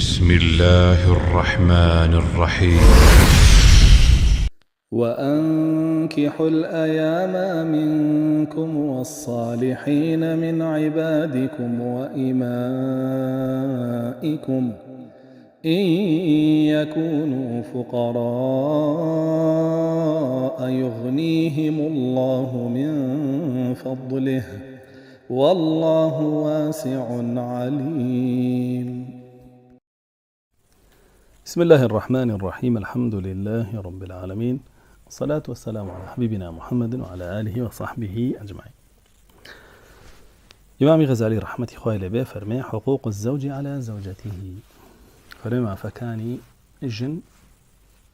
بسم الله الرحمن الرحيم. وأنكحوا الأيام منكم والصالحين من عبادكم وإمائكم إن يكونوا فقراء يغنيهم الله من فضله والله واسع عليم. بسم الله الرحمن الرحيم. الحمد لله رب العالمين، والصلاة والسلام على حبيبنا محمد وعلى آله وصحبه أجمعين. إمام غزالي رحمة خواه لبيه فرمي حقوق الزوج على زوجته. فرمي ما فكاني جن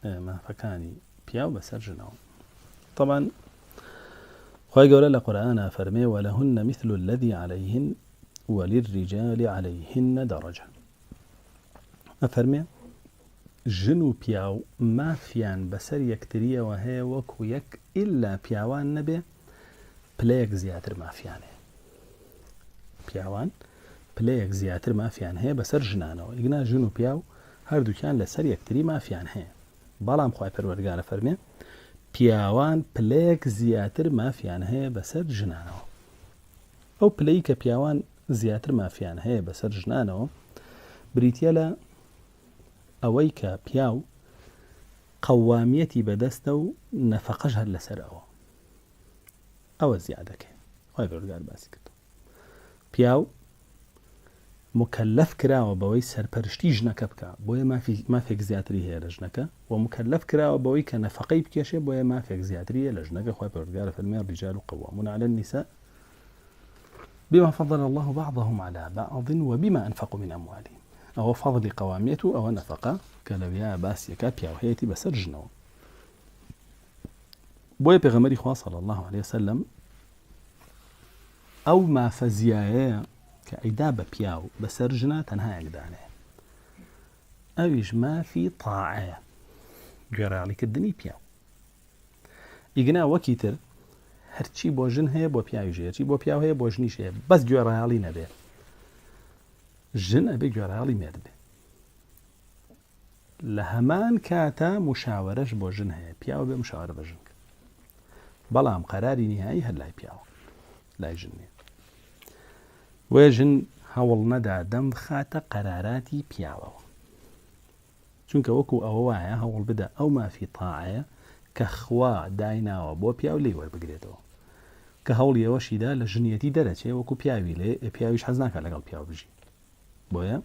ما فكاني بياو بسر جناو. طبعا خواه قول لقرآن فرمي ولهن مثل الذي عليهن وللرجال عليهن درجة. أفرمي جن و پیاو مافیان بەسەر یەکتریەوە هەیە وەکو یەک ئیلا پیاوان نەبێ پلەیەک زیاتر مافیانێ. پیاوان پلەیەک زیاتر مافیان هەیە بەسەر ژنانەوە. ئیگنا ژن و پیاو هەردووکیان لەسەر یەکتری مافیان هەیە، بەڵام خوای پەروەردگارە فەرمێ پیاوان پلەیەک زیاتر مافیان هەیە بەسەر ژنانەوە. ئەو پلەی کە پیاوان زیاتر مافیان هەیە بەسەر ژنانەوە بریتیە لە ئەوەی کە پیاو قەوامیەتی بەدەستە و نەفەقەش هەر لەسەر ئەوە زیادەکەی. خۆی پەروەردگار باسی کرد. پیاو مکەلەف کراوە بەوەی سەرپەرشتی ژنەکە بکە، بۆیە مافێک زیاتری هەیە لە ژنەکە، و مکەلەف کراوە بەوەی کە نەفەقەی بکێشێ، بۆیە مافێک زیاتری هەیە لە ژنەکە. خۆی پەروەردگارە فەرمێ الرجال قوامون على النساء بما فضل الله بعضهم على بعض وبما أنفقوا من أموالهم. أو فضل قواميته أو نفقة كلبيا باسيكا بياوهيتي بسر جنو. بوي بيغمري خواه صلى الله عليه وسلم أو ما فزيايا كعدابة بياو بسر جنا تنها يقدانه أويش ما في طاعة جرى عليك الدني بياو إيقنا وكيتر هرچی بۆ ژن هەیە بۆ پیاویش هەیە، هەرچی بۆ پیاو هەیە بۆ ژنیش هەیە، بەس گوێڕایاڵی نەبێ. ژن ئەبێ گوێڕایاڵی مێرد بێ. لە هەمان کاتە مشاوەرەش بۆ ژن هەیە، پیاو بێ مشاوەرە بە ژن. بەڵام قەراری نهایی هەر لای پیاوە، لای ژن نیە. وێ ژن هەوڵ نەدا دەم بخاتە قەراراتی پیاوەوە، چونکە وەکو ئەوە وایە هەوڵ بدە ئەو مافی تاعەیە کە خوا دایناوە بۆ پیاو لێی وەربگرێتەوە، کە هەوڵی ئەوەشیدا لە ژنیەتی دەرەچێ وەکو پیاوی لێ پیاویش حەز ناکات لەگەڵ پیاو بژی، بۆیە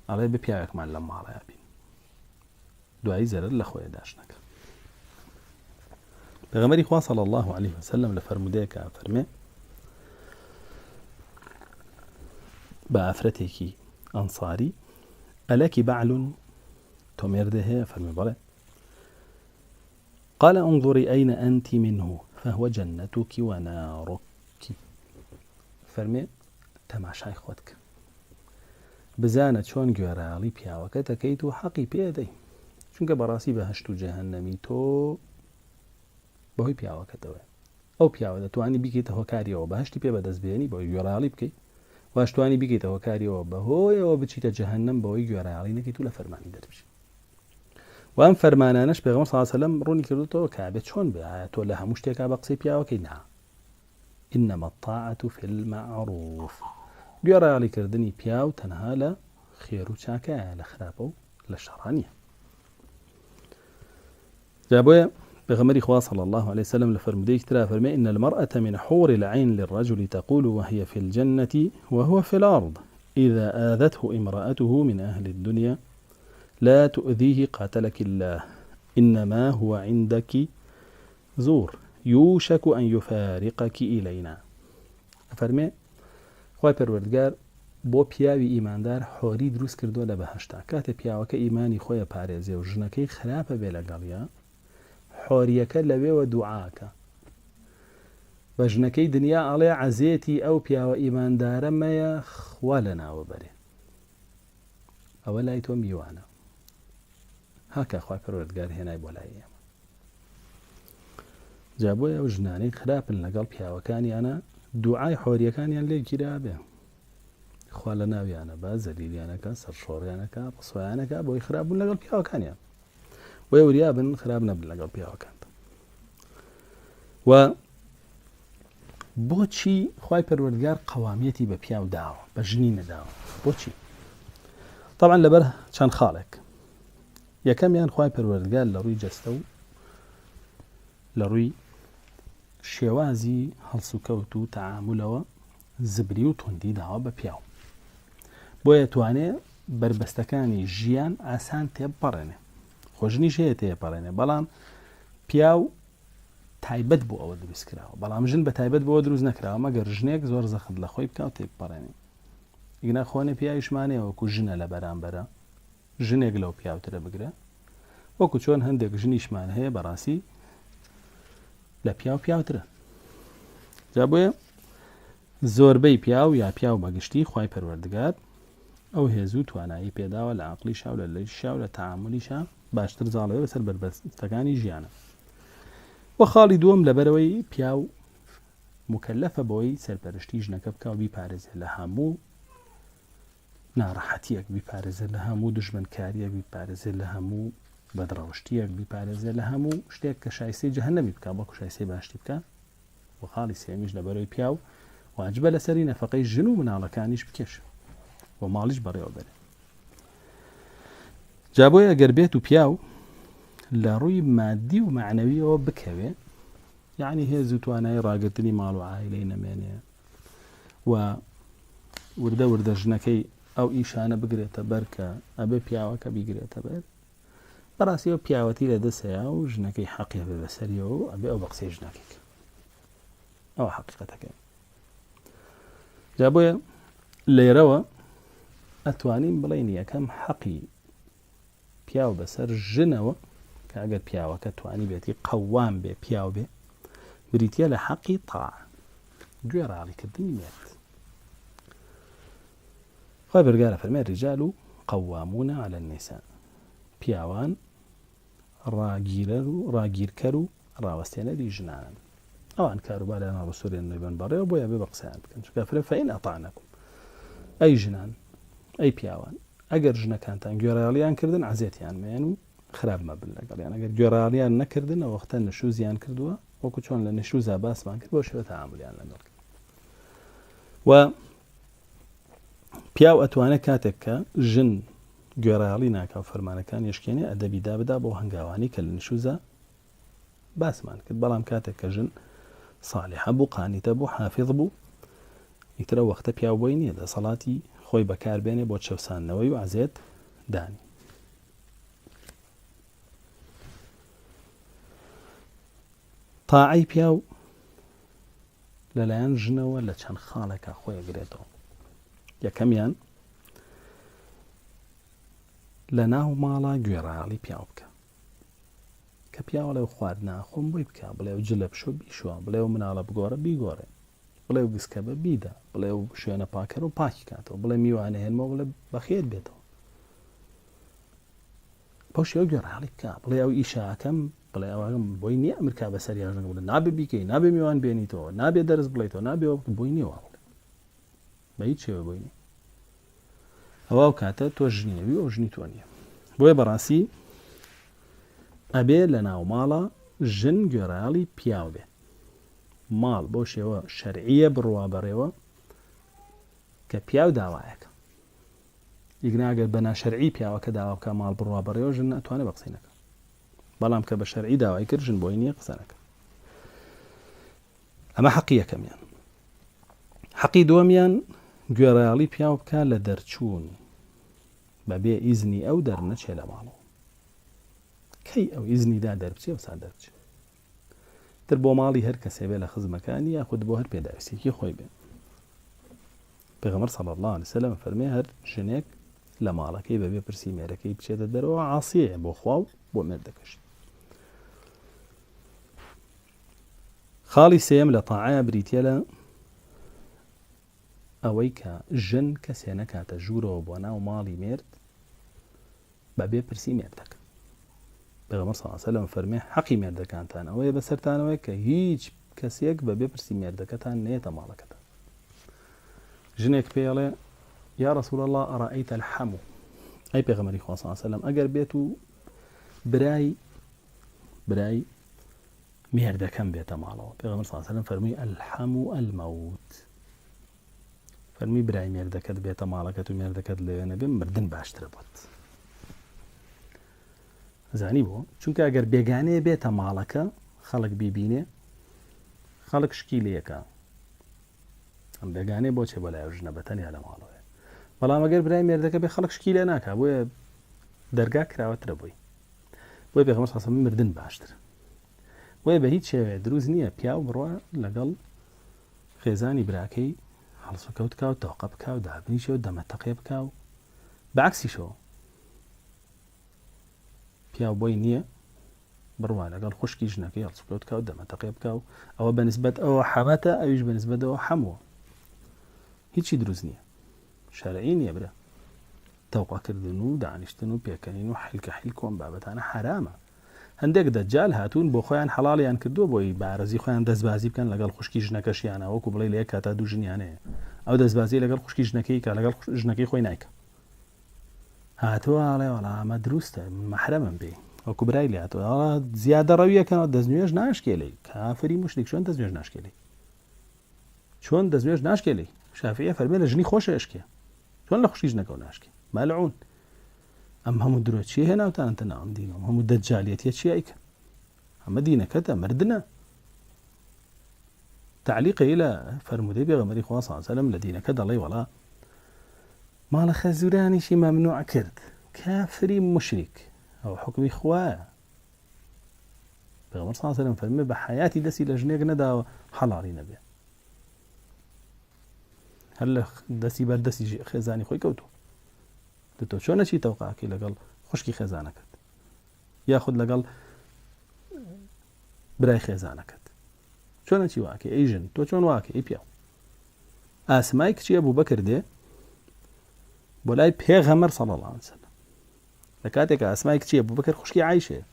ئەڵێ بە پیاوێکمان لەم ماڵەیە بین، دوایی زەرر لە خۆیە داشنەکە. پێغەمبەری خوا صلی الله عليه وسلم لە فەرمودەیەکە فەرمێ بە ئافرەتێکی ئەنساری ئەلەکی بەعل تۆ مێردە هەیە؟ فەرمێ بەڵێ. قال انظري أين أنت منه فهو جنتك ونارك. فەرمێ تەماشای خۆتکە، بزانە چۆن گوێڕایاڵی پیاوەکە دەکەیت و حەقی پێدەی، چونکە بەڕاستی بەهەشت و جەهەنەمی تۆ بەهۆی پیاوەکەتەوە. ئەو پیاوە دەتوانی بیکەیتە هۆکاریەوە بەهەشتی پێ بەدەستبێنی بەهۆی گوێڕایاڵی بکەیت، واشتوانی بیکەیتە هۆکاریەوە بەهۆی ئەوە بچیتە جەهەنەم بەهۆی گوێڕایاڵی نەکەیت و لە فەرمانی دەربچیت. وام فەرمانانەش پێغەمبەر صلی الله علیه و سلم ڕوونی کردوتەوە کە بێت چۆن بێ، تۆ لە هەموو شتێکا بە قسەی پیاوەکەی نا. إنما الطاعة في المعروف. گوێڕایاڵیکردنی پیاو تەنها لە خێر و چاکەیە، لە خراپە و لە شەڕە نییە. جا بۆیە پێغەمبەری خوا صلی الله عليه وسلم لە فەرمودەیەکی ترا فەرمێ إن المرأة من حور العين للرجل تقول وهي في الجنة وهو في الأرض إذا آذته امرأته من أهل الدنيا لا تؤذيه قاتلك الله إنما هو عندك زور يوشك أن يفارقك إلينا. فەرمێ خوای پەروەردگار بۆ پیاوی ئیماندار حۆری دروست کردووە لە بەهەشتا. کاتێ پیاوەکە ئیمانی خۆیە پارێزێ و ژنەکەی خراپە بێ لەگەڵیە، حۆریەکە لەوێوە دوعاکە بە ژنەکەی دنیا ئەڵێ عەزێتی ئەو پیاوە ئیماندارە مەیە خوا لە ناوە بەرێ، ئەوە لای تۆ میوانە. هاکە خوای پەروەردگار هێنای بۆ لای ئێمە. جا بۆیە ئەو ژنانەی خراپن لەگەڵ پیاوەکانیانە دوعای حۆریەکانیان لێ گیرا بێ، خوا لە ناویانە بە زەلیلیانەکە سەرشۆڕیانەکە ڕسویانەکە بۆی خراپبوون لەگەڵ پیاوەکانیان وێ وریابن خراپ نەبن لەگەڵ پیاوەکان و بۆچی خوای پەروەردگار قەوامیەتی بە پیاو داوە بە ژنی نەداوە بۆچی طبعا لەبەر چەند خاڵێک یەکەمیان خوای پەروەردگار لە ڕووی جەستە و لە ڕووی شێوازی هەڵسوکەوت و تەعاملەوە زبری و توندی داوە بە پیاو بۆیە توانێ بربەستەکانی ژیان ئاسان تێبپەڕێنێ خۆژنیش هەیە تێپەڕێنێ بەڵام پیاو تایبەت بۆ ئەوە دروست کراوە بەڵام ژن بە تایبەت بۆ دروست نەکراوە مەگەر ژنێک زۆر زەخت لە خۆی بکات تێبپەڕێنێ ئیگنا خۆنێ پیاویشمانەیە وەکو ژنە لە بەرامبەرە ژنێک لەو پیاوترە بگرە وەکو چۆن هەندێک ژنیشمان هەیە بەڕاستی لە پیاوترە جا بۆیە زۆربەی پیاو یا پیاو بەگشتی خوای پەروەردگار ئەو هێزوو توانایی پێداوە لە عەقلیشا و لە لەیشا و لە تەعاملیشا باشتر زاڵەوە بەسەر بربەستەکانی ژیانە و خاڵی دووەم لەبەرەوەی پیاو مکەلەفە بۆی سەرپەرشتی ژنەکە بکە و بیپارێزێت لە هەموو ناڕەحەتیەک بیپارێزێت لە هەموو دژمنکاریەک بیپارێزێت لە هەموو بەدڕەوشتیەک بیپارێزێت لە هەموو شتێک کە شایستەی جەهەنەمی بکە بەڵکو شایستەی باشتی بکە و خاڵی سێمیش لەبەرەوەی پیاو واجبە لەسەری نەفەقەی ژن و مناڵەکانیش بکێشە و ماڵیش بەڕێوە بەرێ جا بۆیە ئەگەر بێت و پیاو لە ڕووی مادی و معنەویەوە بکەوێ یعنی هێز و توانای ڕاگرتنی ماڵ و عائیلەی نەمێنێ و وردە ژنەکەی ئەو ئیشانە بگرێتە بەر کە ئەبێ پیاوەکە بیگرێتە بەر بەڕاستی ئەو پیاوەتی لە دەسەیە و ژنەکەی حەقی بێ بەسەریەوە و ئەبێ ئەو بە قسەی ژنەکەی ئەوە حەقیقەتەکە جا بۆیە لێرەوە ئەتوانین بڵێن یەکەم حەقی پیاو بەسەر ژنەوە کە ئەگەر پیاوەکە توانی بێتی قەوام بێ پیاو بێ بریتە لە حەقی تاع گوێڕاڵیکردنی مێرد خۆی بەرگارە فەرمێ ڕیجال و قەوامونە عەلە النیساء پیاوان ڕاگیرکەر و ڕاوەستێنەری ژنانن ئەوان کاروباریان ڕسوورێن نەبێن بەڕێوە بۆیە بێ بە قسەیان بکەن چونکە فەرمێ فەئین ئەطعنەکم ئەی ژنان ئەی پیاوان ئەگەر ژنەکانتان گوێڕایاڵیان کردن عەزێتیان مێن و خراپ مەبن لەگەڵیان ئەگەر گوێڕایاڵیان نەکردن ئەو وەختە نشوزیان کردووە وەکو چۆن لە نشوزا باسمان کرد بۆ شێوە تەعاملیان لەگەڵ کرد و پیاو ئەتوانێت کاتێک کە ژن گوێڕایاڵی ناکا و فەرمانەکان یشکێنێ ئەدەبی دابدا بۆ هەنگاوانی کە لە نشوزە باسمان کرد بەڵام کاتێک کە ژن صالحە بوو قانیتە بوو حافظ بوو ئیترە وەختە پیاو بۆی نییە دەسەڵاتی خۆی بەکاربێنێ بۆ چەوسانەوەی و عەزێت دانی تاعەی پیاو لەلایەن ژنەوە لە چەند خاڵێکە خۆی ئەگرێتەوە یەکەمیان لە ناو ماڵا گوێڕایاڵی پیاو بکە کە پیاوە لەو خواردنا خۆم بۆی بکە بڵێ و جلە بشۆ بیشوە بڵێ و مناڵە بگۆڕە بیگۆڕێ بڵێ و گسکە بە بیدا بڵێ و شوێنە پاکەر و پاکی کاتەوە بڵێ میوانە هێنمەوە بڵێ بەخێر بێتەوە بۆ شێوە گوێڕایاڵی بکە بڵێ ئەو ئیشاکەم بڵێ ئەوەم بۆی نییە ئەمریکا بەسەر یاژنەکە بڵێ نابێ بیکەی نابێ میوان بێنیتەوە نابێ دەرز بڵێتەوە نابێ بۆی نییەوە بە هیچ شێوە بۆی نییە ئەوە کاتە تۆ ژنیەوی ئەو ژنی تۆ نییە بۆیە بەڕاستی ئەبێ لە ناو ماڵە ژن گوێڕایاڵی پیاو بێ ماڵ بۆ شێوە شەرعیە بڕوا بەڕێوە کە پیاو داوایەکە ئیگناگەر بە ناشەرعی پیاوەکە داوا بکە ماڵ بڕوا بەڕێوە ژن ناتوانێت بە قسەی نەکە بەڵام کە بە شەرعی داوای کرد ژن بۆی نییە قسە نەکە ئەمە حەقی یەکەمیان حەقی دووەمیان گوێڕایاڵی پیاو بکە لە دەرچوون بەبێ ئیزنی ئەو دەرنەچێ لە ماڵەوە کەی ئەو ئیزنیدا دەربچێ و سان دەربچێ تر بۆ ماڵی هەر کەسێ بێ لە خزمەکانی یاخود بۆ هەر پێداویستێکی خۆی بێ پێغەمبەر صلی الله علیه وسلم فەرمێ هەر ژنێک لە ماڵەکەی بەبێ پرسی مێرەکەی بچێتە دەرەوە عاسیەیە بۆ خوا و بۆ مێردەکەش خاڵی سێم لە تاعەیە بریتە لە ئەوەی کە ژن کەسێ نەکاتە ژوورەوە بۆ ناو ماڵی مێرد بەبێ پرسی مێردەکە پێغەمبەر صلی الله علیه وسلم فەرمێ حەقی مێردەکانتان ئەوەیە بەسەرتانەوەی کە هیچ کەسێک بەبێ پرسی مێردەکەتان نێتە ماڵەکەتان ژنێک پێڵێ يا رسول الله أرأيت الحمو أي بيغمري صلى الله عليه وسلم أجر بيتو براي ميردا كم بيت ماله بيغمر صلى الله عليه وسلم فرمي الحمو الموت فرمي براي ميردا كد بيت ماله كتو ميردا كد لنبي مردن باشتر بوت زاني بو چونك اگر بيگانه بيت مالك خلق بيبينه خلق شكيليكا ام بيگانه بو چه بلا اجنبتني على ماله بلا مگر براي ميردا كد خلق شكيله ناكا بو درگا كراوت ربوي بو بيغمر صلى الله عليه وسلم مردن باشتر وی به هیچ شێوێ دروست نییە پیاو بڕوە لەگەڵ خێزانی براکەی هەڵسوکەوت بکە و تەوقە بکە و دابنیشە و دەمەتەقێ بکە و بەعکسیشەوە پیاو بۆی نییە بڕوە لەگەڵ خوشکی ژنەکەی هەڵسوکەوت بکە و دەمەتەقێ بکە و ئەوە بەنسبەت ئەوە حەمەتە ئەویش بەنسبەت ئەوە حەمووە هیچی دروست نییە شەرعی نییە برا تەوقەکردن و دانیشتن و پێکەنین و حیلکە حیلک و ئەم بابەتانە حرامە هەندێک دەجال هاتوون بۆ خۆیان حەڵاڵیان کردووە بۆی بارەزی خۆیان دەستبازی بکەن لەگەڵ خوشکی ژنەکەشیانە وەکو بڵێ لە یەک کاتا دوو ژنیانەیە ئەو دەستبازی لەگەڵ خوشکی ژنەکەی کە لەگەڵ ژنەکەی خۆی نایکە هاتووە ئاڵێ وەڵا ئەمە دروستە مەحرەمم بێ وەکو برای لێ هاتووە زیادە ڕەویەکەنەوە دەستنوێژ ناشکێلەی کافری موشریک چۆن دەستنوێژ ناشکێلەی چۆن دەستنوێژ ناشکێلەی شافعیە فەرمێ لە ژنی خۆشە ئەشکێ چۆن لە خوشکی ژنەکە ناشکێ مەلعون ئەم هەموو درۆچیە هێناوتانتە ناوم دینەوە هەموو دەجالیەتیە چی ئەیکە ئەمە دینەکەتە مردنە تعلیقی لە فەرمودەی پێغەمبەری خوا صلی الله علیه و سلم لە دینەکە دەڵێ وەڵا ماڵە خەزورانیشی مەمنوع کرد کافری مشریک ئەو حکمی خوایە پێغەمبەر صلی الله علیه و سلم فەرمێ بە حیاتی دەستی لە ژنێک نەداوە حەڵاڵی نەبێ هەر لە دەستی بەردەستی خێزانی خۆی کەوتووە تۆ چۆن نەچی تەوقعکەی لەگەڵ خوشکی خێزانەکەت یاخود لەگەڵ برای خێزانەکەت چۆن نەچی واکەی ئەی ژن تۆ چۆن واکەی ئەی پیاو ئاسمای کچی ئەبوبەکر دێ بۆ لای پێغەمبەر صلی الله علیه و سلم لە کاتێکە ئاسمای کچی ئەبوبەکر خوشکی عایشەیە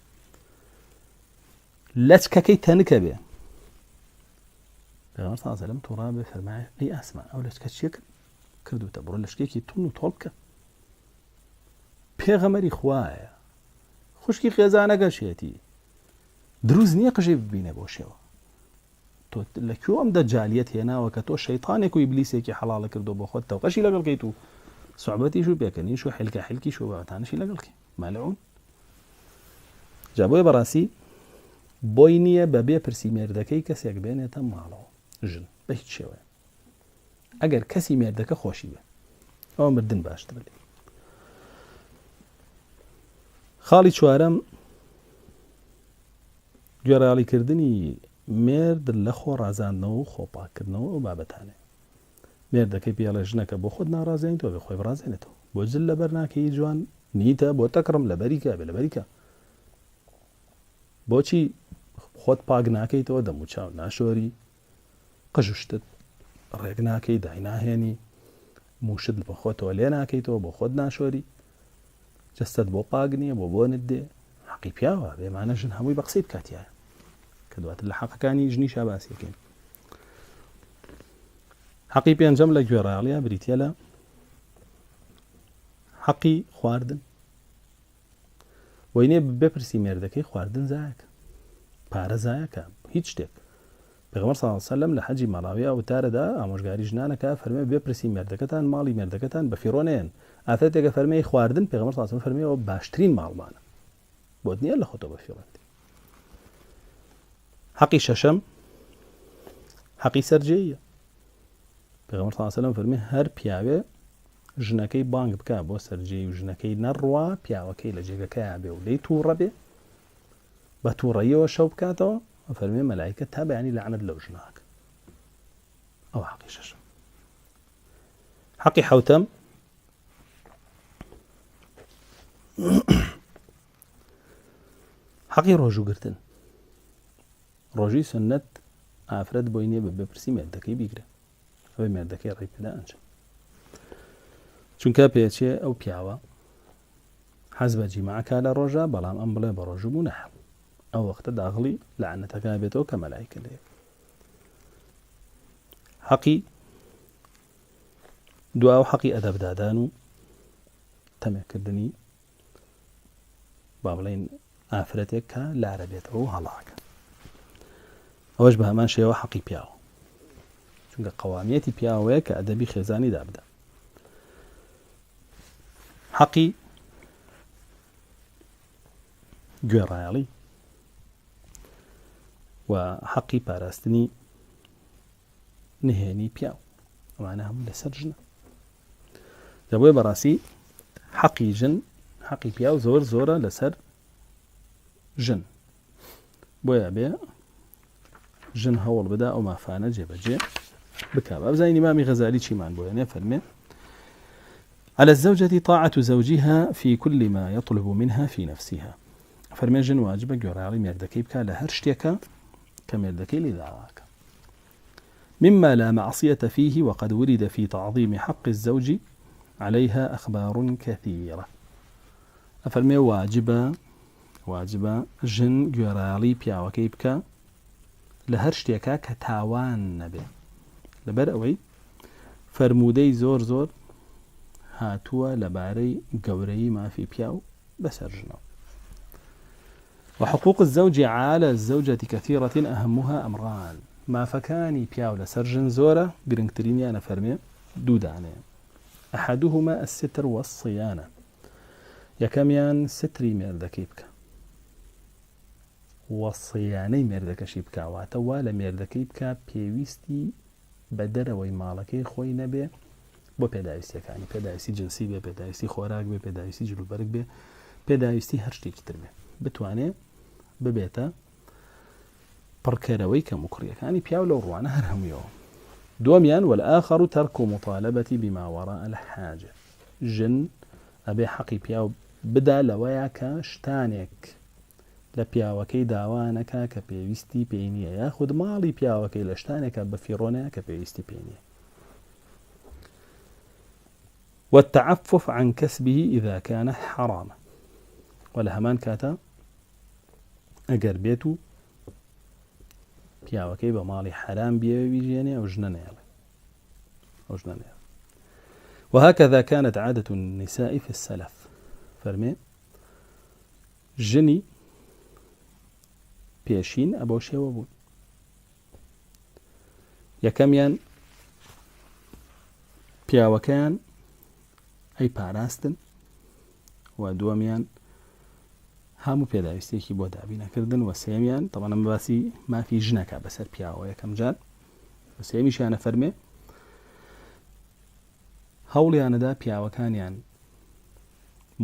لەچکەکەی تەنکە بێ پێغەمبەر صلی الله علیه و سلم تووڕا بێ فەرمایە ئەی ئاسما ئەو لەچکە چیە کردوتە بڕۆ لەشکێکی تون و تۆڵ بکە پێغەمبەری خوایە خوشکی خێزانەکەشێتی دروست نییە قژەی ببینێ بۆ شێوە تۆ لەکوێ ئەم دەجالیەت هێناوە کە تۆ شەیطانێک و ئیبلیسێکی حەڵاڵە کردو بۆ خۆت تەوقەشی لەگەڵکەیت و سوحبەتیش و پێکەنیش و حیلکە حیلکیش و بابەتانەشی لەگەڵکەی مەلعون جا بۆیە بەڕاستی بۆی نییە بەبێ پرسی مێردەکەی کەسێک بێنێتە ماڵەوە ژن بە هیچ شێوەیە ئەگەر کەسی مێردەکە خۆشی بێ ئەوە مردن باشترە لێ خاڵی چوارەم گوێڕایەڵیکردنی مێرد لە خۆ ڕازاندنەوە و خۆپاکردنەوە و بابەتانێ مێردەکەی پێڵێ ژنەکە بۆ خۆت ناڕازێنیتەوە بێ خۆی بڕازێنێتەوە بۆ جل لەبەر ناکەی جوان نیتە بۆ تەکڕم لەبەریکە بێ لەبەریکە بۆچی خۆت پاک ناکەیتەوە دەموچاو ناشۆری قژشتت ڕێک ناکەی دایناهێنی موشت بە خۆتەوە لێ ناکەیتەوە بۆ خۆت ناشۆری جەستت بۆ پاک نییە بۆ بۆنت دێ حەقی پیاوە بێمانە ژن هەمووی بە قسەی بکاتیایە کە دواتر لە حەقەکانی ژنی شاباسیەکەین حەقی پێنجەم لە گوێڕایەڵیە بریتە لە حەقی خواردن وینێ بپرسی مێردەکەی خواردن زایەکە پارە زایەکە هیچ شتێک پێغەمبەر صلی الله علیه و سلم لە حەجی ماڵاوی ئەوتارەدا ئامۆژگاری ژنانەکە فەرمێ بپرسی مێردەکەتان ماڵی مێردەکەتان بە فیڕۆنێن ئافرەتێکە فەرمێ خواردن پێغەمبەر صلی الله علیه و سلم فەرمێ ئەوە باشترین ماڵمانە بۆت نییە لە خۆتەوە بە فیڕۆنێت حەقی شەشەم حەقی سەرجەییە پێغەمبەر صلی الله علیه و سلم فەرمێ هەر پیاوێ ژنەکەی بانگ بکە بۆ سەرجەی و ژنەکەی نەڕوا پیاوەکەی لە جێگەکەیە بێ و لێی تووڕە بێ بە تووڕەیەوە شەو بکاتەوە فەرمێ مەلایکە تا بەیانی لەعنەت لەو ژناکە ئەو حەقی شەشەم حەقی حەوتەم حەقی ڕۆژوگرتن ڕۆژی سنەت ئافرەت بۆی نییە بە بپرسی مێردەکەی بیگرێ ئەوەی مێردەکەی ڕێی پێدا ئەنجام چونکە پێچێ ئەو پیاوە حەز بە جیماعەکە لە ڕۆژە بەڵام ئەم بڵێ بە ڕۆژ بوو نەحەڵ ئەو وەختە داغڵی لەعنەتەکە بێتەوە کە مەلایکە لێ حەقی دعاء حقي أدب دادانو تمكردني بابلين آفرتك لا ربيته هلاك أوش بها من شيء حقي بياو چونکە قواميتي بياوه كأدبي خزاني دابدا حقي گوێڕایەڵی و حقي پاراستنی نهێنی پیاو ئەوانە هەموو لەسەر ژنە دەبۆیە بەڕاستی حقی ژن حقی پیاو زۆر زۆرە لەسەر ژن بۆیە بێ ژن هەوڵ بدا ئەو مافانە جێبەجێ بکا بابزانین ئیمامی غەزالی چیمان بۆیە فەرمێ على الزوجة طاعة زوجها في كل ما يطلب منها في نفسها فەرمێ ژن واجبە گوێڕایەڵی مێردەکەی بکات لە هەر شتێکە کە مێردەکەی لێداواکە مما لا معصية فيه وقد ورد في تعظيم حق الزوج عليها أخبار كثيرة أفرمي واجبة جن گوێڕایەڵی پیاوەکەی بکە لە هەر شتێکە کە تاوان نەبێ لەبەر ئەوەی فەرموودەی زۆر هاتووە لەبارەی گەورەی مافی پیاو بەسەر ژنەوە وحقوق الزوج على الزوجة كثيرة أهمها أمران ما فكاني بياو لسرجن زورة قرنكتريني أنا فرمي دوداني أحدهما الستر والصيانة يكميان ستري ميردكيبك والصياني ميردكشيبك واتوا لميردكيبك بيويستي بدر ويمالكي خوي نبي بۆ پێداویستیەکانی يعني پێداویستی جنسی بێ پێداویستی خۆراک بێ پێداویستی جلوبەرگ بێ پێداویستی هەر شتێکی تر بێ بتوانێت ببێتە پڕکەرەوەی کە مکڕیەکانی پیاو لەو ڕوانە هەر هەموویەوە دووەمیان والآخر ترك مطالبة بما وراء الحاجة ژن ئەبێ حەقی پیاو بدا لەوەیە کە شتانێک لە پیاوەکەی داوانەکە کە پێویستی پێی نییە یاخود ماڵی پیاوەکەی لە شتانێکە بەفیڕۆنەیە کە پێویستی پێی نییە والتعفف عن كسبه إذا كان حراما ولهمان كاتا أجر بيتو پیاوەکەی بە ماڵی حرام بيجيني أو جنانيال وهكذا كانت عادة النساء في السلف فرمي جني بيشين أبو شيوابون يكميان پیاوەکەیان ئەی پاراستن و دووەمیان هەموو پێداویستێکی بۆ دابینەکردن و سێمیان تەمەنە باسی مافی ژنەکە بەسەر پیاوە یەکەم جار و سێمیشیانە فەرمێ هەوڵیانەدا پیاوەکانیان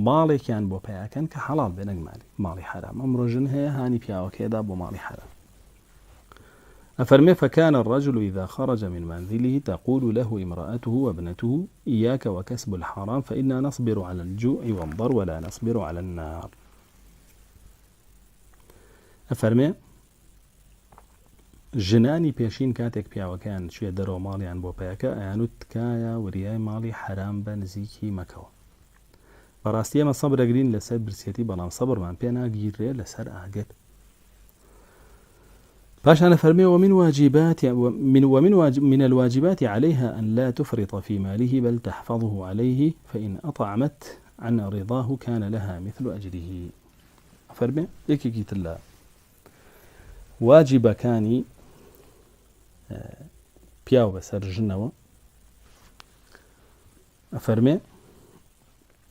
ماڵێکیان بۆ پیاکەن کە حەڵال بێ نەک ماڵی حرام ئەمڕۆ ژن هەیە هانی پیاوەکەیدا بۆ ماڵی حرام أفرمي فكان الرجل إذا خرج من منزله تقول له امرأته وابنته إياك وكسب الحرام فإنا نصبر على الجوع والضر ولا نصبر على النار أفرمي ژنانی پێشین کاتێک پیاوەکان شوێ دەرەوە ماڵیان بۆ پێکە ئەیانوت تکایە وریای ماڵی حرام بە نزیکی مەکەوە بەڕاستی ئێمە سەبرەگرین لەسەر برسێتی بەڵام سەبرمان پێ ناگیرێ لەسەر ئاگەر فاشان فرمي من الواجبات عليها أن لا تفرط في ماله بل تحفظه عليه فإن أطعمت عن رضاه كان لها مثل أجره فرمي إيكي تلا واجب كاني بياو بسر جنوة فرمي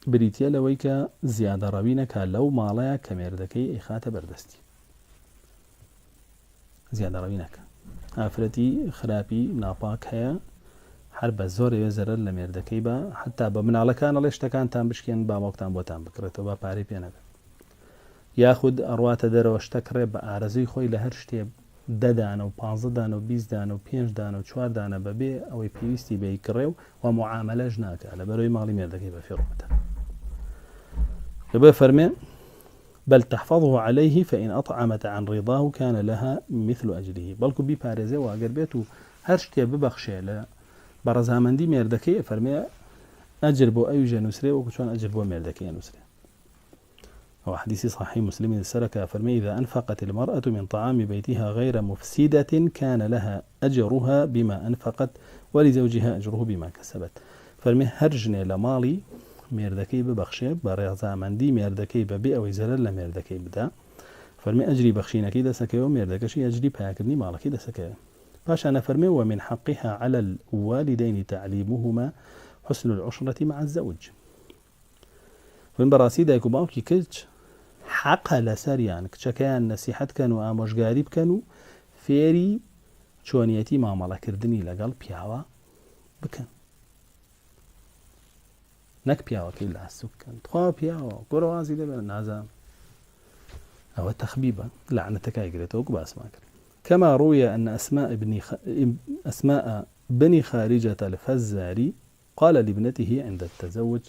بريتيا لويك زيادة روينك لو مالايا كميردكي إخات بردستي زیادە ڕەوی نەکە ئافرەتی خراپی ناپاک هەیە هەر بە زۆرێ زەرەر لە مێردەکەی بە حتا بە مناڵەکانەڵێ شتەکانتان بشکێن بامۆکتان بۆتان بکڕێتەوە با پارەی پێ نەبێت یاخود ئەڕواتە دەرەوە شتەکڕێ بە ئارەزوی خۆی لە هەر شتێ 10 دانە و 15 دانە و 20 دانە و 5 دانە و 4 دانە بەبێ ئەوەی پێویستی بێی کڕێ و معاملەش ناکە لە بەرەوەی ماڵی مێردەکەی بەفیڕۆتە لەبێ فەرمێ بل تحفظه عليه فإن أطعمت عن رضاه كان لها مثل أجره بلكو بي بارزه واگر بيتو هر شتي ببخشه ل برزامندي مردكي فرمي أجر بو أي جنسري وكشان أجر بو مردكي نسري هو حديث صحيح مسلم السركة فرمي إذا أنفقت المرأة من طعام بيتها غير مفسدة كان لها أجرها بما أنفقت ولزوجها أجره بما كسبت فەرمێ هەر ژنێ لە ماڵی مێردەکەی ببەخشێ بە ڕێزامەندی مێردەکەی بەبێ ئەوەی زەرەر لە مێردەکەی بدا فەرمێ ئەجری بەخشینەکەی دەسەکەوە مێردەکەشی ئەجری پایکردنی ماڵەکەی دەسەکەوە پاشانە فەرمێ ومن حقها على الوالدين تعليمهما حسن العشرة مع الزوج من بەڕاستی دایک و باوکی کچ حەقە لەسەریان کچەکەیان نەسیحەتکەن و ئامۆژگاری بکەن و فێری چۆنیەتی مامەڵەکردنی لەگەڵ پیاوە بکەن نەک پیاوەکەی لاسو بکەن خوا پیاوە گۆڕەوازی دەبێن نازان ئەوە تەخبیبە لعنەتەکە ئەیگرێتەوە وەکو باسمان کرد كما روي أن أسماء بني خارجة الفزاري قال لابنته عند التزوج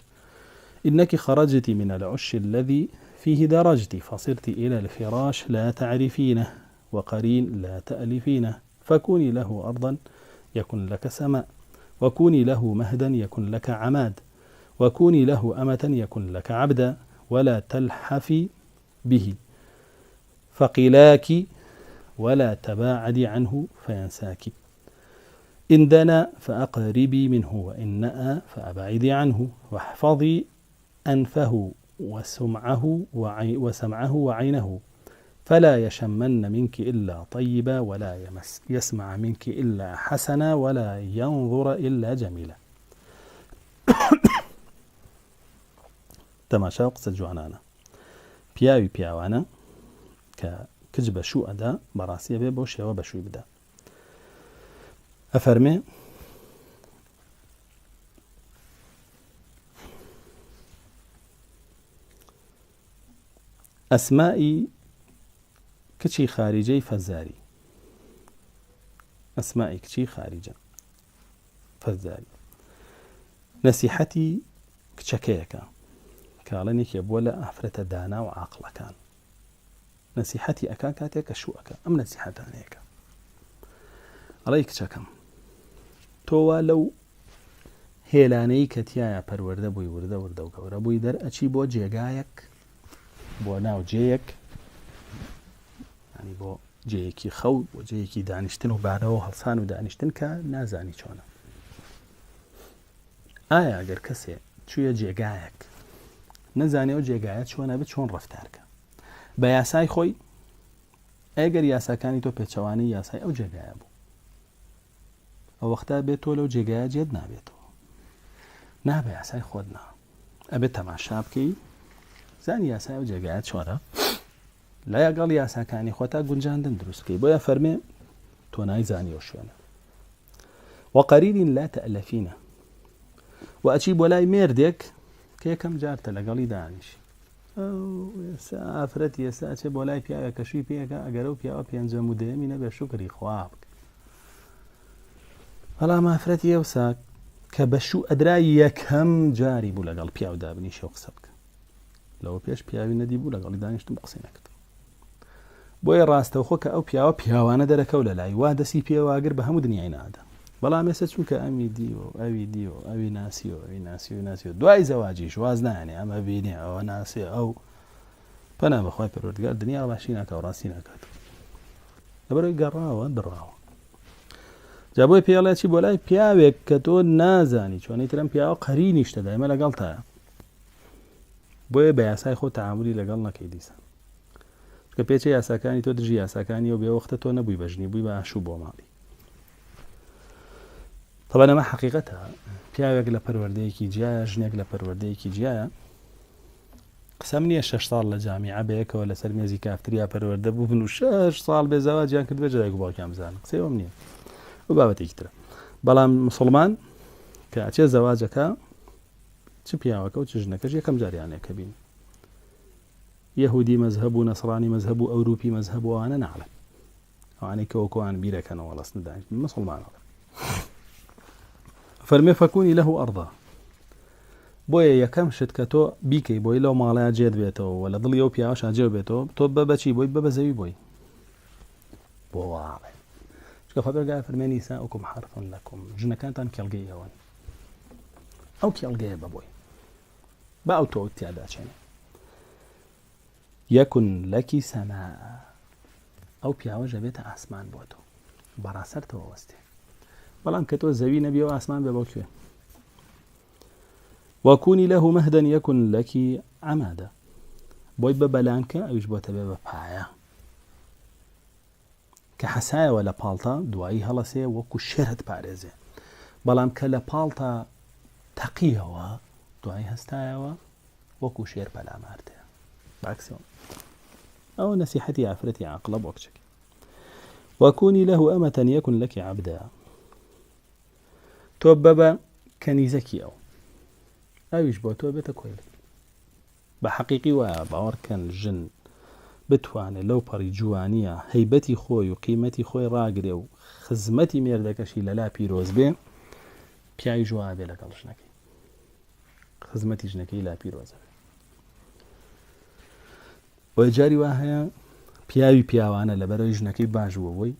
إنك خرجت من العش الذي فيه درجت فصرت إلى الفراش لا تعرفينه وقرين لا تألفينه فكوني له أرضا يكن لك سماء وكوني له مهدا يكن لك عماد وكوني له أمة يكن لك عبدا ولا تلحفي به فقلاك ولا تباعدي عنه فينساك إن دنا فأقربي منه وإن نأى فأبعدي عنه واحفظي أنفه وسمعه وعينه فلا يشمن منك إلا طيبا ولا يسمع منك إلا حسنا ولا ينظر إلا جميلا تماشا قصة جوانانا پیاوی پیاوانە کە کچ بەشوو ئەدا بەڕاستیە بێ بۆ شێوە بەشووی بدا ئەفەرمێ ئەسمائی کچی خارجەی فەزاری ئەسمائی کچی خارجە فەزاری نەسیحەتی کچەکەیەکە کاڵێنێکی بووە لە ئافرەتە دانا و عاقڵەکان نەسیحەتی ئەکا کاتێک کە شووەکە ئەم نەسیحەتانەیەکە ئەڵێ کچەکەم تۆوا لەو هێلانەی کە تایە پەروەردە بووی وردە وردە و گەورە بووی دەرئەچی بۆ جێگایەک بۆ ناو جێیەک ینی بۆ جێیەکی خەوت بۆ جێیەکی دانیشتن و بارەوە هەڵسان و دانیشتن کە نازانی چۆنە ئایا ئەگەر کەسێ چوویە جێگایەک نەزانێ و جێگایە چۆنە بێت چۆن ڕەفتارکە بە یاسای خۆی ئەگەر یاساکانی تۆ پێچەوانی یاسای ئەو جێگایە بوو ئەو وەختە بێت تۆ لەو جێگایە جێت نابێتەوە نابێ یاسای خۆت نا ئەبێت تەماشا بکەی زانی یاسای ئەو جێگایە چۆنە لەگەڵ یاساکانی خۆتا گونجاندن دروستکەی بۆیە فەرمێ تۆ نایزانی ئەو شوێنە وەقەرین لا تەئلەفینە و ئەچی بۆ لای مێردێک کە یەکەم جارتە لەگەڵی دانیشی ئافرەتی ئێستا ئەچێ بۆ لای پیاوێک کە شووی پێەکە ئەگەرە و پیاوە پێنجەم و دەیەمی نەبێ شوکری خوا بکە بەڵام ئافرەتی ئێوسا کە بەشوو ئەدرای یەکەم جاری بوو لەگەڵ پیاو دابنیشی و قسە بکە لەوە پێش پیاوی نەدی بوو لەگەڵی دانیشتم قسەی نەکرد بۆیە ڕاستەوخۆ کە ئەو پیاوە پیاوانە دەرەکەو لە لای وا دەسی پێواگر بە هەموو دنیای نادا بەڵام ێستا چونکە ئەمی دیوە ئەوی دیوە ئەوی ناسیوە ئەوی ناسیوە ناسیوە دوای زەواجیش واز نایانێ ئەمە بینێ ئەوە ناسێ ئەو پەنا بەخوای پەروەردگار دنیا باشی ناکە و ڕاستی ناکات لەبەرەوەی گەڕاوە دڕاوە جا بۆی پێڵێکی بۆ لای پیاوێک کە تۆ نازانی چۆنەی ترم پیاوە قەرینیشتە دایمە لەگەڵ تایە بۆیە بە یاسای خۆ تەعاملی لەگەڵ نەکەی دیسان کە پێچە یاساکانی تۆ دژی یاساکانی و بێ وەختە تۆ نەبووی بەژنی بووی بە ئاشوو بۆ ماڵی طبعا ئەمە حەقیقەتە پیاوێک لە پەروەردەیەکی جیایە ژنێک لە پەروەردەیەکی جیایە قسەم نییە 6 ساڵ لە جامیعە بەیەکەوە لەسەر مێزی کافتریا پەروەردە بووبن و 6 ساڵ بێ زەواجیان کرد بێ جایەک باوکیان بزانن قسەی ئەوم نییە و بابەتێکی ترە بەڵام مسڵمان کە ئەچێ زەواجەکە چ پیاوەکە و چ ژنەکەش یەکەم جاریانەیە کە بین یەهودی مەزهەب و نەسڕانی مەزهەب و ئەوروپی مەزهەب و ئەوانە ناڵێن ئەوانەی کەوەکۆیان بیرەکەنەوە لەست ندانیش مسڵمانەڵێ فەرمێ فەکوونی لەهو ئەڕضا بۆیە یەکەم شت کە تۆ بیکەی بۆی لەو ماڵەیە جێت بێتەوە و لە دڵی ئەو پیاوەشا جێ بێتەوە تۆ بە بەچی بۆی بە بەزەوی بۆی بۆ واڵێ چکە خۆبەرگای فەرمێ نیساؤکم حەرثٌ لەکم ژنەکانتان کێڵگەی ئەوەن ئەو کێڵگەیە بە بۆی با ئەو تۆ تیادا چێنێ یەکن لەکی سەماء ئەو پیاوەژە بێتە ئاسمان بۆ تۆ بەڕاسەرتەوە وەستێ بەڵام کە تۆ زەوی نەبی و ئاسمان بێ بۆ کوێ وكوني له مهدا يكن لك عمادا بوي ببلانك أويش بوتا ببايا كحسايا ولا بالتا دواي هلسي وكو شرهت باريزي بلام كلا بالتا تقيوا دواي هستايا وكو شير بلا مارتي بعكسهم أو نصيحتي عفرتي عقلب وكشك وكوني له أمة يكن لك عبدا توببا كنيزكي أويش بو توبتا كويل بحقيقي وباور كان الجن بتواني لو بري جوانية هيبتي خوي وقيمتي خوي راقري وخزمتي ميردكشي للا بيروز بي بياي جوابي لقل جنكي خزمتي جنكي لا بيروز ويجاري واهيا پیاوانە لەبەرەوەی ژنەکەی باژووەوەی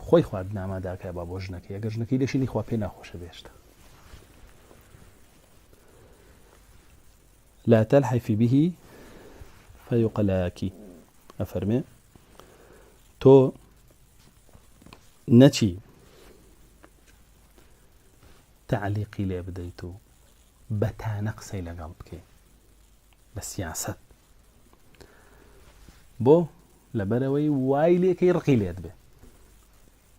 خۆی خوارد ناماداکە با بۆ ژنەکەی ئەگەر ژنەکەی دەشینی خوا پێ ناخۆشە بێشتە لا تلحفي به فيقلاكي أفرمي تو نتي تعليقي لي بديتو بتانقصي لقلبك بسياسة بو لبروي وايلي كي رقيليت به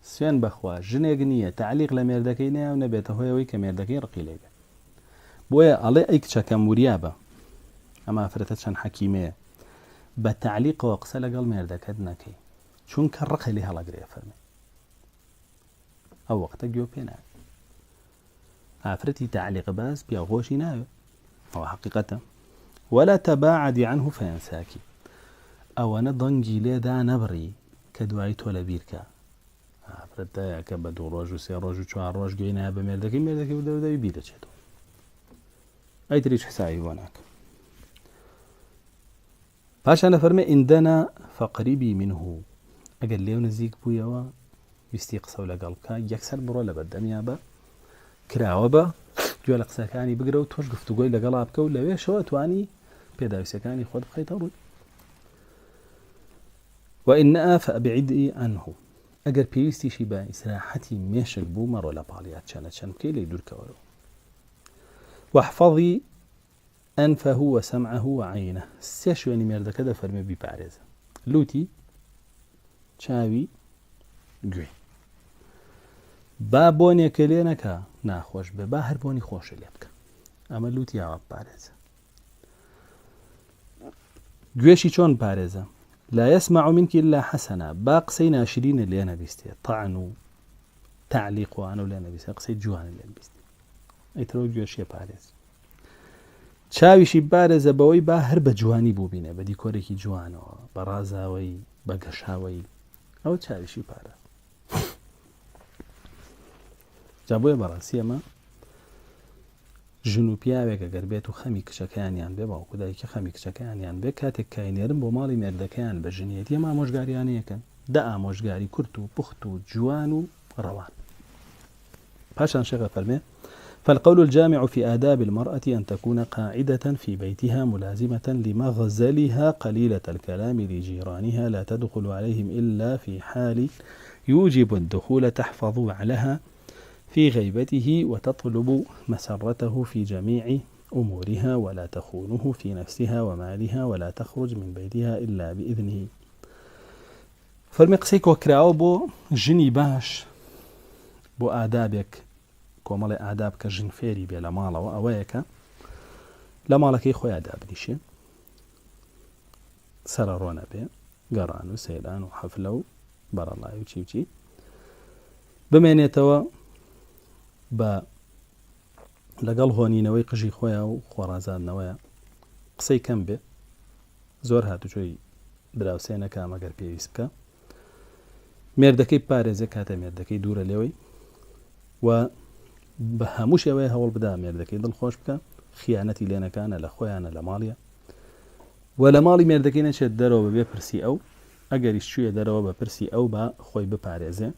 سوين بخوا جنيغنيه تعليق لمردكينا ونبيته هوي كمردكي رقيلي به بويا علي ايك تشكم وريابه اما فرتتشن حكيمه بتعليق وقسه لقل مردكدنكي شون كرقي لها لقري فرمي او وقت جوبينا افرتي تعليق بس بيغوشي نايو او حقيقته ولا تباعدي عنه فينساكي او انا ضنجي ليدا نبري كدواي تولا بيركا افرتا كبدو روج وسي روج وشوار روج جينا بمردكي ودا بيدا تشتو اي تريش حسابي هناك باش انا فرمي عندنا فقريبي منه اقل ليو نزيك بويا بيستيقصوا لقلبك يكسر برو لبدم يابا كراوبا جوال قساكاني بقرا وتوش قفتو قوي لقلابك ولا بيه شو تواني بيداوي سكاني خود بخيط أروي وإن فأبعدي عنه أجر بيستي شبا إسراحتي ميشك بومر ولا باليات شان كي ليدور كورو واحفظي أنفه وسمعه وعينه سيشو يعني مرد كذا فرمي ببارز لوتي شاوي جوي بابوني كلينك ناخوش بباهر بوني خوش ليبك أما لوتي عواب بارز جوشي چون بارزة لا يسمع منك إلا حسنا باقسي ناشرين اللي أنا بيستي طعنوا تعليق وعنو اللي أنا بيستي قسي جوان اللي أنا بيستي أي ترو جوشي بارز چاویشی بارزە بەوەی با هەر بە جوانی بوو بینێ بە دیکۆرێکی جوانەوە بە ڕازاوەی بە گەشاوەی ئەوە چاویشی پارە جا بۆیە بەڕاستی ئەمە ژن و پیاوێک ئەگەر بێت و خەمی کچەکەیانیان بێ باوکو دایکی خەمی کچەکەیانیان بێ کاتێک کاینێرن بۆ ماڵی مێردەکەیان بە ژنیەتی ئەمە ئامۆژگاریانەیەکەن دە ئامۆژگاری کورت و پوخت و جوان و ڕەوان پاشان شێخە فەرمێ فالقول الجامع في آداب المرأة أن تكون قاعدة في بيتها ملازمة لمغزلها قليلة الكلام لجيرانها لا تدخل عليهم إلا في حال يوجب الدخول تحفظ وعلها في غيبته وتطلب مسرته في جميع أمورها ولا تخونه في نفسها ومالها ولا تخرج من بيتها إلا بإذنه فالمقسيك وكراو بو جني باش بو آدابك کۆمەڵی ئاداب کە ژن فێری بێ لە ماڵەوە ئەوەیەکە لە ماڵەکەی خۆی ئاداب نیشێ سەرە ڕۆنە بێ گەڕان و سەیران و حەفلە و بەرەڵای و چی بمێنێتەوە بە لەگەڵ هۆنینەوەی قژی خۆیان و خۆڕازاندنەوەیە قسەی کەم بێ زۆر هاتوچۆی دراوسێنەکە مەگەر پێویست بکە مێردەکەی پارێزە کاتە مێردەکەی دوورە لێوەی و بە هەموو شێوەیە هەوڵ بدا مێردەکەی دڵخۆش بکە خیانەتی لێ نەکانە لە خۆیانە لە ماڵیە و لە ماڵی مێردەکەی نەچێت دەرەوە بەبێ پرسی ئەو ئەگەریش چوویە دەرەوە بە پرسی ئەو بە خۆی بپارێزێ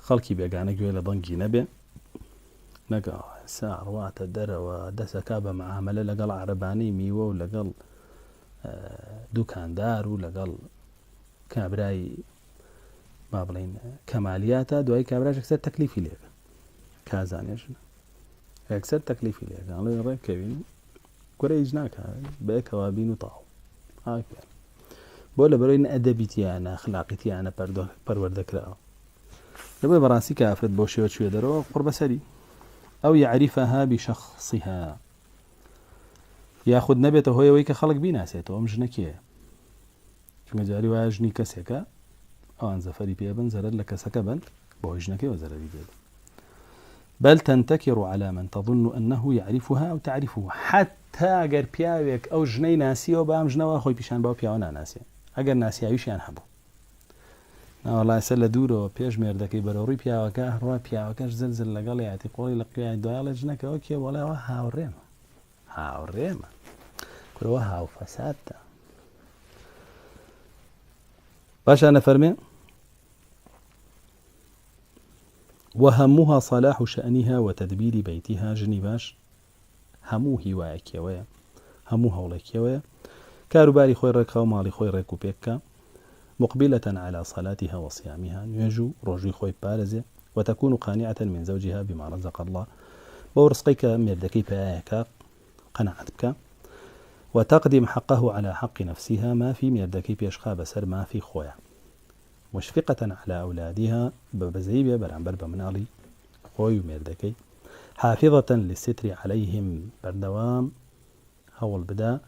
خەڵکی بێگانە گوێ لە بەنگی نەبێ نەگە ساڕواتە دەرەوە دەسەکا بە معاملە لەگەڵ عەرەبانەی میوە و لەگەڵ دوکاندار و لەگەڵ کابرای با بڵین کەمالیاتە دوای کابراژێک سەر تەکلیفی لێبێ کازانێژنە يكسر تكليفي لك على رأي كوين كوريج ناكا بيكوا بينو طاو هاك يعني بولا برين أدبيتي أنا أخلاقيتي أنا پروردك لا لما براسي كافرد بوشي وشوي درو قرب سري أو يعرفها بشخصها ياخذ نبته هو ويك خلق بيناسيته ومجنكيه كما جاري واجني كسكا أو أن زفري بيبن زرد لك سكبا بوجنكي وزرد بيبن بل تنتكر على من تظن أنه يعرفها أو تعرفه حتى أجر بياوك أو جني ناسي وبام جنوا خوي بيشان باو بياونا ناسي أجر ناسي عيشان حبو والله سل دورو بيش مردكي بروري بياوك روا بياوك زلزل لقال يعطي قولي لقيا دوال جنك أوكي ولا هاوريما كل وها وفساد باش أنا فرمي وهمها صلاح شأنها وتدبير بيتها جنباش هموه واكيويا هموها ولاكيويا كاروباري خوي ركا ومالي خوي ركو بيكا مقبلة على صلاتها وصيامها يجو رجي خوي بارزة وتكون قانعة من زوجها بما رزق الله ورزقك مردكي بايكا قناعتك وتقدم حقه على حق نفسها ما في مردكي بيشخا بسر ما في خويا مشفقة على أولادها ببزيبيا برعنبر بمنالي خوي ومردكي حافظة للستر عليهم بردوام هول بدا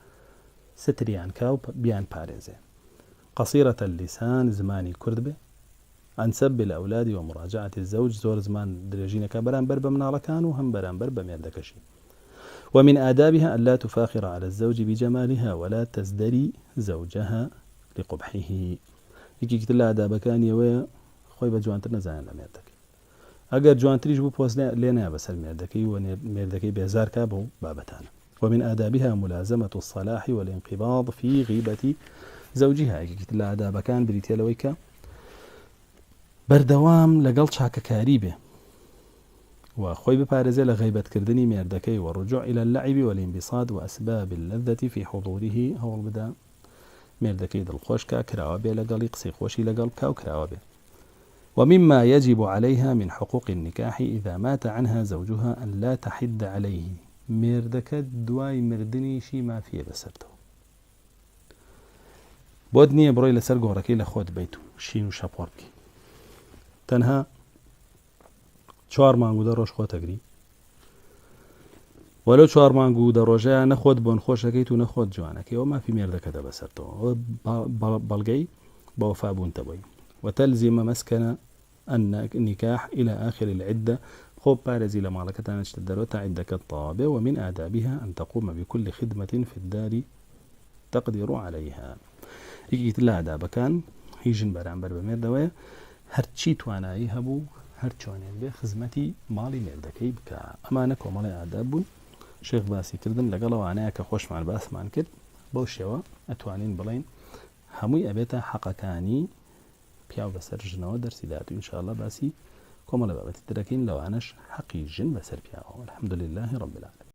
ستري عن كاوب بيان باريزي قصيرة اللسان زماني كردبة عن سب الأولاد ومراجعة الزوج زور زمان درجينك برعنبر بمنالي كانوا هم برعنبر بمردكشي ومن آدابها أن لا تفاخر على الزوج بجمالها ولا تزدري زوجها لقبحه يكي كتلا آدابا كان يويا خوي بجوانتر نزاين لمردك أجر جوانتريش بو بوز لينا بس المردكي ومردكي بيزار كابو بابتانا ومن آدابها ملازمة الصلاح والانقباض في غيبة زوجها يكي كتلا آدابا كان بريتيا لويكا بردوام لقل شاكا كاريبه وخوي ببارزة لغيبة كردني مردكي والرجوع إلى اللعب والانبساط وأسباب اللذة في حضوره هو البدا مردكي دل خوشكا كراوبي لقل يقسي خوشي لقل كاو كراوبي ومما يجب عليها من حقوق النكاح إذا مات عنها زوجها أن لا تحد عليه مردك دواي مردني شي ما فيه بسرته بودني بروي لسرقو ركي لخوت بيتو شينو شابوركي تنها 4 مانگو دروش خو تگری ولو 4 مانگو دروجه نخود بون خوشکی تو نخود جوانکی و ما في مردك ده بسرتو بلغي بوفا بون تبوي وتلزم مسكن النكاح إلى آخر العدة خوب بارزي لمالكتان اشتدروتا عدك الطابع ومن آدابها أن تقوم بكل خدمة في الدار تقدر عليها يجي تلا آداب كان هيجن برعنبر بمردوية هرچی توانایی هبو هر چۆنێک بێ خزمەتی ماڵی مێردەکەی بکە ئەمانە کۆمەڵی ئاداب بوون شێخ باسی کردن لەگەڵەوانەیە کە خۆشمان باسمان کرد بەو شێوە ئەتوانین بڵین هەمووی ئەبێتە حەقەکانی پیاو بەسەر ژنەوە دەرسی دات و ئینشاءالله باسی کۆمەڵە بابەتی ترەکەین لەوانەش حەقی ژن بەسەر پیاوە الحەمدولله رب العالمین